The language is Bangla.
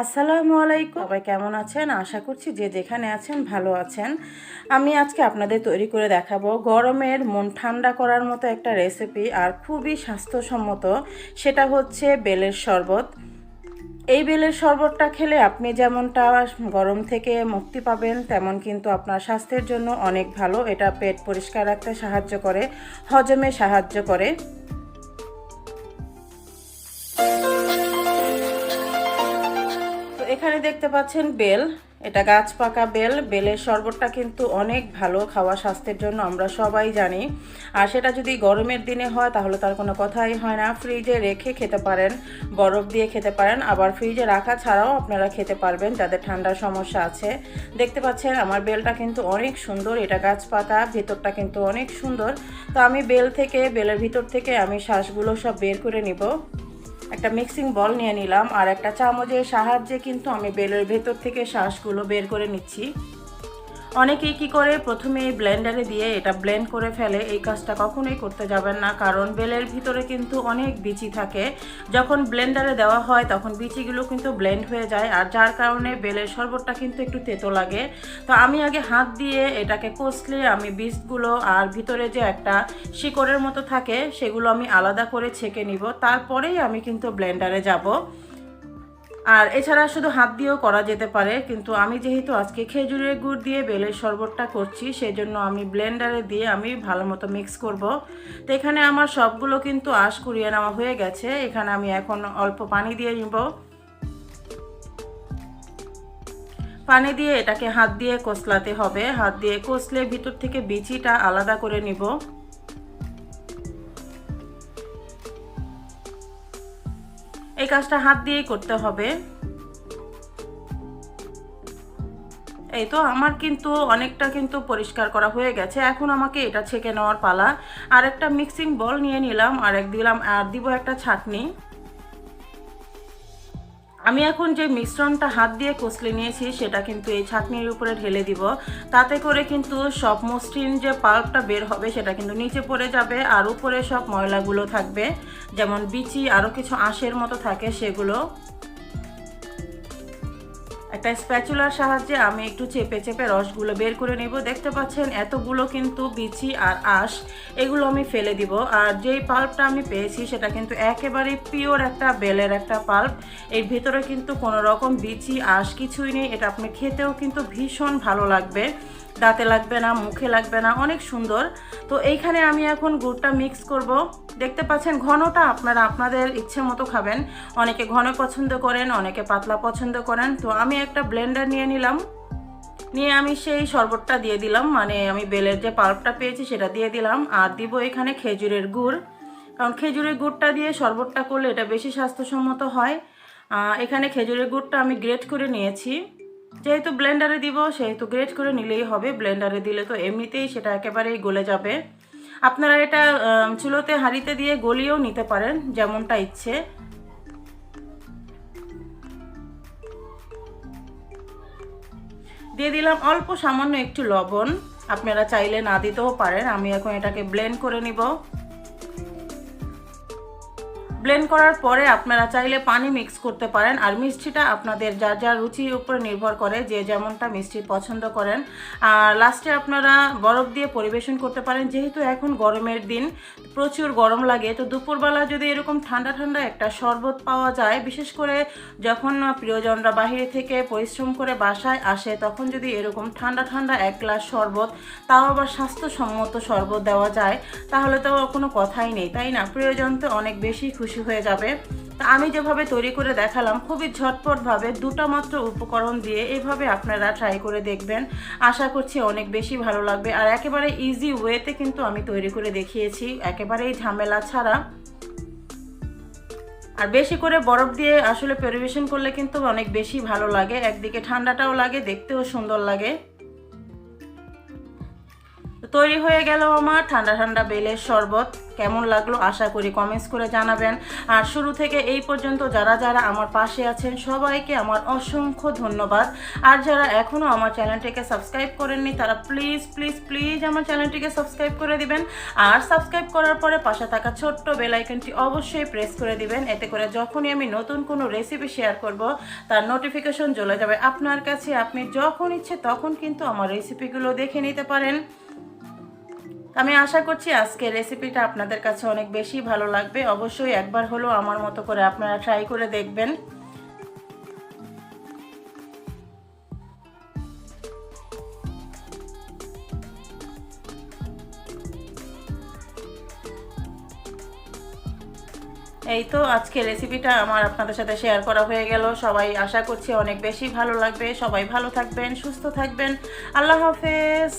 আসসালামুয়ালাইকুম, সবাই কেমন আছেন? আশা করছি যে যেখানে আছেন ভালো আছেন। আমি আজকে আপনাদের তৈরি করে দেখাবো গরমের মন ঠান্ডা করার মতো একটা রেসিপি, আর খুবই স্বাস্থ্যসম্মত। সেটা হচ্ছে বেলের শরবত। এই বেলের শরবতটা খেলে আপনি যেমনটা গরম থেকে মুক্তি পাবেন, তেমন কিন্তু আপনার স্বাস্থ্যের জন্য অনেক ভালো। এটা পেট পরিষ্কার রাখতে সাহায্য করে, হজমে সাহায্য করে। এখানে দেখতে পাচ্ছেন বেল, এটা গাছ পাকা বেল। বেলের শরবতটা কিন্তু অনেক ভালো খাওয়া স্বাস্থ্যের জন্য, আমরা সবাই জানি। আর সেটা যদি গরমের দিনে হয় তাহলে তার কোনো কথাই হয় না। ফ্রিজে রেখে খেতে পারেন, বরফ দিয়ে খেতে পারেন, আবার ফ্রিজে রাখা ছাড়াও আপনারা খেতে পারবেন যাদের ঠান্ডার সমস্যা আছে। দেখতে পাচ্ছেন আমার বেলটা কিন্তু অনেক সুন্দর, এটা গাছ পাকা, ভেতরটা কিন্তু অনেক সুন্দর। তো আমি বেলের ভিতর থেকে আমি শাঁসগুলো সব বের করে নিব। একটা মিক্সিং বল নিয়ে নিলাম, আর একটা চামচের সাহায্যে কিন্তু আমি বেলের ভেতর থেকে শাঁসগুলো বের করে নিচ্ছি। অনেকেই কি করে, প্রথমে এই ব্লেন্ডারে দিয়ে এটা ব্লেন্ড করে ফেলে। এই কাজটা কখনোই করতে যাবেন না, কারণ বেলের ভিতরে কিন্তু অনেক বিচি থাকে। যখন ব্লেন্ডারে দেওয়া হয় তখন বিচিগুলো কিন্তু ব্লেন্ড হয়ে যায়, আর যার কারণে বেলের শরবতটা কিন্তু একটু তেতো লাগে। তো আমি আগে হাত দিয়ে এটাকে কষলে আমি বীজগুলো আর ভিতরে যে একটা শিকড়ের মতো থাকে সেগুলো আমি আলাদা করে ছেঁকে নিব, তারপরেই আমি কিন্তু ব্লেন্ডারে যাব। আর এছাড়া শুধু হাত দিয়েও করা যেতে পারে, কিন্তু আমি যেহেতু আজকে খেজুরের গুড় দিয়ে বেলের শরবতটা করছি, সেজন্য আমি ব্লেন্ডারে দিয়ে আমি ভালো মতো মিক্স করব। তো এখানে আমার সবগুলো কিন্তু আঁশ কুড়িয়ে নেওয়া হয়ে গেছে। এখানে আমি এখন অল্প পানি দিয়ে নিব। পানি দিয়ে এটাকে হাত দিয়ে কষলাতে হবে। হাত দিয়ে কষলে ভিতর থেকে বিচিটা আলাদা করে নিব। এই কাজটা হাত দিয়েই করতে হবে। এই তো আমার কিন্তু অনেকটা কিন্তু পরিষ্কার করা হয়ে গেছে। এখন আমাকে এটা ছেঁকে নেওয়ার পালা। আর একটা মিক্সিং বল নিয়ে নিলাম, আর দিব একটা ছাঁকনি। আমি এখন যে মিশ্রণটা হাত দিয়ে কষলে নিয়েছি সেটা কিন্তু এই ছাঁকনির উপরে ঢেলে দিব। তাতে করে কিন্তু সব মসৃণ যে পাল্পটা বের হবে সেটা কিন্তু নিচে পড়ে যাবে, আর উপরে সব ময়লাগুলো থাকবে, যেমন বিচি আরও কিছু আঁশের মতো থাকে সেগুলো। একটা স্প্যাচুলার সাহায্যে আমি একটু চেপে চেপে রসগুলো বের করে নেব। দেখতে পাচ্ছেন এতগুলো কিন্তু বিচি আর আঁশ, এগুলো আমি ফেলে দিব। আর যেই পাল্পটা আমি পেয়েছি সেটা কিন্তু একেবারেই পিওর একটা বেলের একটা পাল্প। এর ভেতরে কিন্তু কোনো রকম বিচি আঁশ কিছুই নেই। এটা আপনি খেতেও কিন্তু ভীষণ ভালো লাগবে, দাঁতে লাগবে না, মুখে লাগবে না, অনেক সুন্দর। তো এইখানে আমি এখন গুড়টা মিক্স করব। দেখতে পাচ্ছেন ঘনটা আপনারা আপনাদের ইচ্ছে মতো খাবেন। অনেকে ঘন পছন্দ করেন, অনেকে পাতলা পছন্দ করেন। তো আমি একটা ব্লেন্ডার নিয়ে নিলাম, নিয়ে আমি সেই শরবতটা দিয়ে দিলাম, মানে আমি বেলের যে পাল্পটা পেয়েছি সেটা দিয়ে দিলাম। আর দিব এখানে খেজুরের গুড়, কারণ খেজুরের গুড়টা দিয়ে শরবতটা করলে এটা বেশি স্বাস্থ্যসম্মত হয়। এখানে খেজুরের গুড়টা আমি গ্রেট করে নিয়েছি। যেহেতু ব্লেন্ডারে দিব সেহেতু গ্রেট করে নিলেই হবে। ব্লেন্ডারে দিলে তো এমনিতেই সেটা একেবারেই গলে যাবে। আপনারা এটা চুলোতে হাঁড়িতে দিয়ে গলিয়েও নিতে পারেন, যেমনটা ইচ্ছে। দিয়ে দিলাম অল্প সামান্য একটু লবণ, আপনারা চাইলে না দিতেও পারেন। আমি এখন এটাকে ব্লেন্ড করে নিব। ব্লেন্ড করার পরে আপনারা চাইলে পানি মিক্স করতে পারেন। আর মিষ্টিটা আপনাদের যার যার রুচির উপরে নির্ভর করে, যে যেমনটা মিষ্টি পছন্দ করেন। আর লাস্টে আপনারা বরফ দিয়ে পরিবেশন করতে পারেন। যেহেতু এখন গরমের দিন, প্রচুর গরম লাগে, তো দুপুরবেলা যদি এরকম ঠান্ডা ঠান্ডা একটা শরবত পাওয়া যায়, বিশেষ করে যখন প্রিয়জনরা বাহিরে থেকে পরিশ্রম করে বাসায় আসে, তখন যদি এরকম ঠান্ডা ঠান্ডা এক গ্লাস শরবত, তাও আবার স্বাস্থ্যসম্মত শরবত দেওয়া যায়, তাহলে তো কোনো কথাই নেই, তাই না? প্রিয়জন তো অনেক বেশি খুশি হয়ে যাবে। তা আমি যেভাবে তৈরি করে দেখালাম, খুবই ঝটপটভাবে দুটো মাত্র উপকরণ দিয়ে এইভাবে আপনারা ট্রাই করে দেখবেন। আশা করছি অনেক বেশি ভালো লাগবে। আর একেবারে ইজি ওয়েতে কিন্তু আমি তৈরি করে দেখিয়েছি, একেবারেই ঝামেলা ছাড়া। আর বেশি করে বরফ দিয়ে আসলে পরিবেশন করলে কিন্তু অনেক বেশি ভালো লাগে, একদিকে ঠান্ডাটাও লাগে, দেখতেও সুন্দর লাগে। তো তৈরি হয়ে গেল আমার ঠান্ডা ঠান্ডা বেলের শরবত। কেমন লাগলো আশা করি কমেন্টস করে জানাবেন। আর শুরু থেকে এই পর্যন্ত যারা যারা আমার পাশে আছেন সবাইকে আমার অসংখ্য ধন্যবাদ। আর যারা এখনও আমার চ্যানেলটিকে সাবস্ক্রাইব করেননি তারা প্লিজ প্লিজ প্লিজ আমার চ্যানেলটিকে সাবস্ক্রাইব করে দিবেন। আর সাবস্ক্রাইব করার পরে পাশে থাকা ছোট্ট বেল আইকনটি অবশ্যই প্রেস করে দিবেন। এতে করে যখনই আমি নতুন কোনো রেসিপি শেয়ার করব তার নোটিফিকেশন চলে যাবে আপনার কাছে। আপনি যখন ইচ্ছে তখন কিন্তু আমার রেসিপিগুলো দেখে নিতে পারেন। আমি আশা করছি আজকের রেসিপিটা আপনাদের কাছে অনেক বেশি ভালো লাগবে। অবশ্যই একবার হলেও আমার মতো করে আপনারা ট্রাই করে দেখবেন। এই তো আজকের রেসিপিটা আমার আপনাদের সাথে শেয়ার করা হয়ে গেল। সবাই আশা করছি অনেক বেশি ভালো লাগবে। সবাই ভালো থাকবেন, সুস্থ থাকবেন। আল্লাহ হাফেজ।